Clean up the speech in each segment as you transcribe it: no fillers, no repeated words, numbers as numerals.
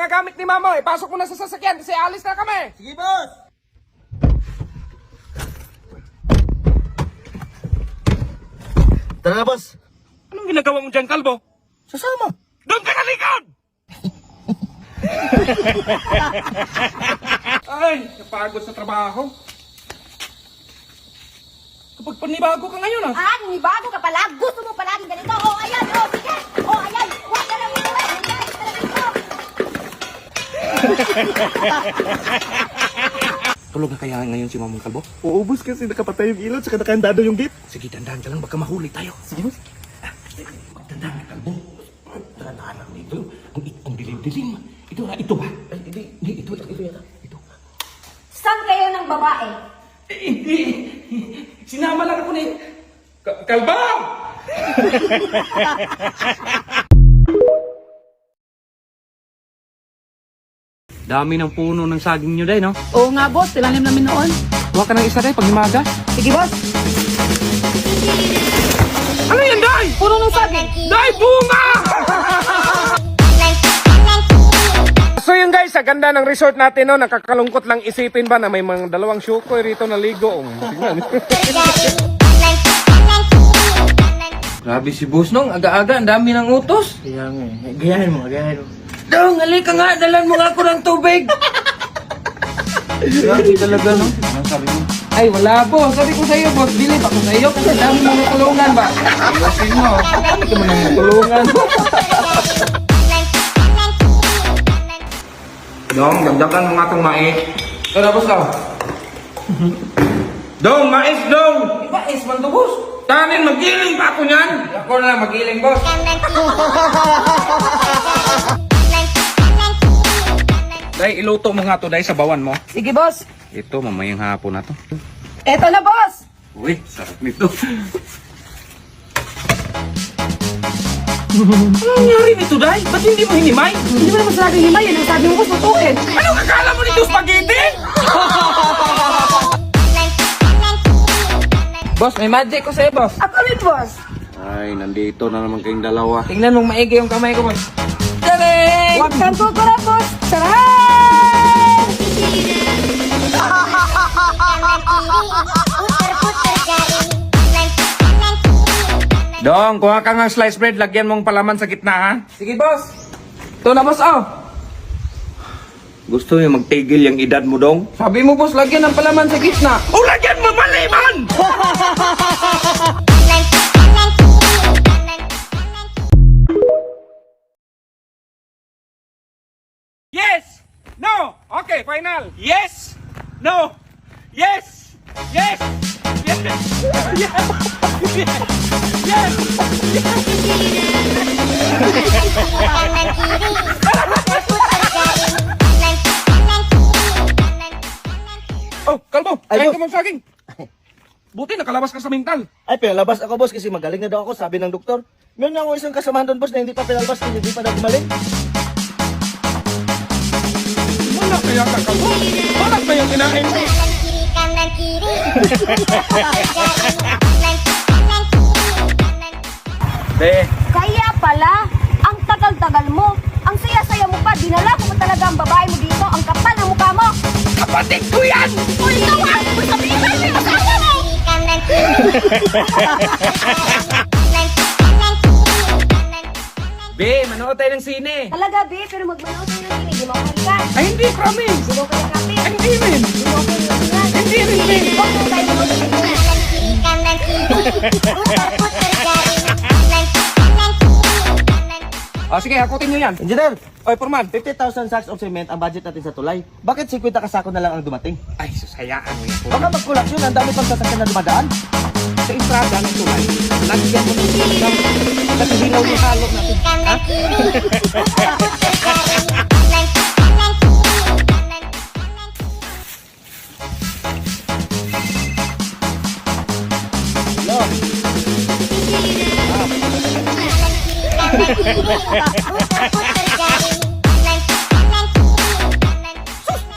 mga gamit ni Mamo. Ipasok mo na sa sasakyan kasi alis na kami. Sige, boss! Tara na, boss! Anong ginagawa mo dyan, Kalbo? Sasama! Doon ka na likod! Ay, napagod sa trabaho. Kapag panibago ka ngayon ah. Ah, bago ka pala. Gusto mo palagi ganito. Oh, ayan. Oh, sige. Oh, ayan. Huwag ka lang ito. Tulog na kaya ngayon si Mamong Kalbo? Oo, boss, kasi nakapatay yung ilaw tsaka nakandado yung gate. Sige, dandahan ka lang, baka mahuli tayo. Sige, boss. Dandahan ka, Kalbo. Dandahan lang dito. Ang dilim-dilim. Ito ba? Ay, hindi, ito yata. Ito. Saan kayo ng babae? Hindi. Sinama lang ako ni... Kalbo! Dami ng puno ng saging nyo, Day, no? Oo nga, boss. Tilalim namin noon. Huwag ka ng isa, Day, pag himagas. Sige, boss. Ano yan, Day? Puno ng saging. Day, bunga! So yun guys, sa ganda ng resort natin, no, nakakalungkot lang isipin ba na may mga dalawang syukoy rito na ligo. Tingnan. Grabe si boss nung, aga-aga, ang dami ng utos. Kaya nga eh. Gayahin mo. Dong, halika nga, dalan mo nga ako ng tubig. Grabe talaga, no? Ano sabi mo? Ay, wala boss. Sabi ko sa iyo, boss, bilip ako sa iyo kasi dami mo natulungan ba? Iwasin mo. Dami ko mo nang natulungan. Dong, dagdagan mo nga itong mais. Tara, boss ka. Dong, mais, dong! Iba, man to, boss. Tanin, magiling pa ako niyan! Ako na lang magiling, boss. Day, iluto mo nga to, Day, sa bawan mo. Sige, boss. Ito, mamayang hapon na to. Eto na, boss. Uy, sarap nito. Ano nangyari nito, Day? Ba't hindi mo hinimay? Hindi mo naman sa akin himay. Yan ang sabi mo, boss, tutuin. Anong akala mo nito, spaghetti? Boss, may magic ko sa'yo, boss. Ako rin, boss. Ay, nandito na naman kayong dalawa. Tingnan mong maigi yung kamay ko, boss. Galing! Huwag kang tutura, boss. Sarap! Dong, kuha ka ng slice bread, lagyan mong palaman sa gitna, ha? Sige, boss. Ito na, boss, oh. Gusto niyo magtigil yung edad mo, Dong? Sabi mo, boss, lagyan ng palaman sa gitna. O, lagyan mo maliman! Yes! No! Okay, final! Yes! No! Yes! Yes! Yes! Yes! Yes! Oh, Kalbo! Ay, Kain boss. ka mong saging! Buti nakalabas ka sa mental. Ay, pinalabas ako, boss, kasi magaling na daw ako, sabi ng doktor. Meron na ako isang kasamahan doon, boss, na hindi pa pinalabas, kasi hindi pa daw gumaling. Wala kaya ka, Kalbo? Bakit ba yung kinain mo? Be, Kaya pala, ang tagal-tagal mo. Ang saya-saya mo pa. Dinala ko pa talaga ang babae mo dito. Ang kapal ng mukha mo. kapatid ko yan! Uy, ikaw nga! Uy, sabihin mo yung asawa mo! Be, manood tayo ng sine. Talaga, be, pero magmanaw tayo ng sini. Di mo ako halikan. Ay, hindi, promise. Di mo ako yakapin. Ay, hindi rin. Di mo ako halikan. Hindi rin, be. Huwag mo tayo manood ng sini. Ah, sige, hakutin nyo yan. Engineer, Oy, Purman. 50,000 sacks of cement ang budget natin sa tulay. Bakit 50 kasako na lang ang dumating? Ay, susayaan mo yan, Baka Purman. mag-collapse yun, ang dami pang sasakyan na dumadaan. Sa entrada ng tulay, lagyan mo ng sigaw. Kasi hilaw yung halo natin. Ha?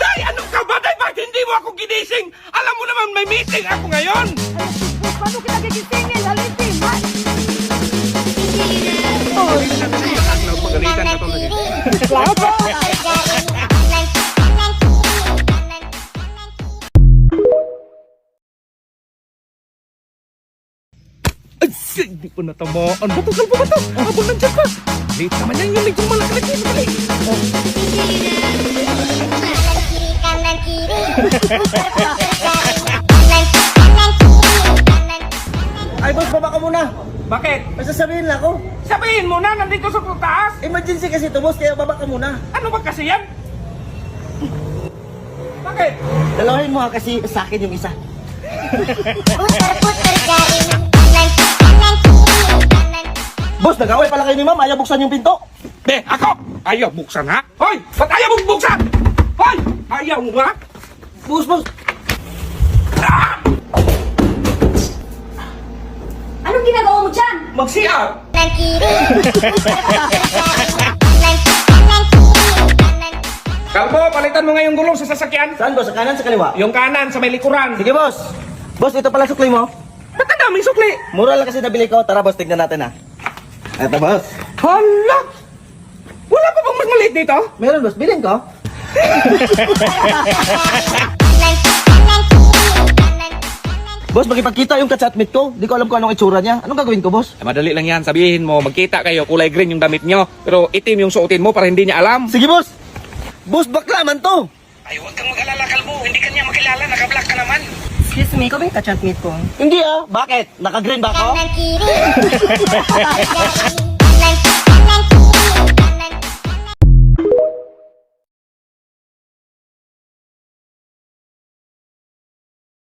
Day, ano ka ba? Day, bakit hindi mo ako ginising? Alam mo naman, may meeting ako ngayon. Alam, sis, paano kita gigisingin? Halitin, ha? Oy, nagsiyahan na ba? Pagalitan ka to lagi. Ay, hindi ko natamaan. Bato, kalbo ba to? Habang nandiyan ka. Late naman yan yung ligong malaki. Ay, boss, baba ka muna. Bakit? May sasabihin lang ako. Sabihin mo na, nandito sa taas. Emergency kasi ito, boss, kaya baba ka muna. Ano ba kasi yan? Bakit? Dalawahin mo ha, kasi sa akin yung isa. Boss, nag-away pala kayo ni ma'am. Ayaw buksan yung pinto. Be, ako! Ayaw buksan ha? Hoy! Ba't ayaw mong buksan? Hoy! Ayaw mo ba? Boss, boss. Anong ginagawa mo dyan? Mag-CR. Kalbo, palitan mo nga yung gulong sa sasakyan. Saan, boss? Sa kanan, sa kaliwa? Yung kanan sa may likuran. Sige, boss. Boss, ito pala sukli mo. Ba't ang daming sukli? Mura lang kasi nabili ko. Tara, boss, tignan natin ha. Eto, boss. Hala! Wala pa bang mas maliit dito? Meron, boss. Bilhin ko. Boss, makipagkita yung ka-chatmate ko. Di ko alam kung anong itsura niya. Anong gagawin ko, boss? Madali lang yan. Sabihin mo, magkita kayo, kulay green yung damit nyo. Pero itim yung suotin mo para hindi niya alam. Sige, boss. Boss, bakla man to. Ay, huwag kang mag-alala, Kalbo. Hindi ka niya makilala. Naka-black ka naman. Excuse me, ikaw ba yung ka-chatmate ko? Hindi ah. Bakit? Naka-green ba ako?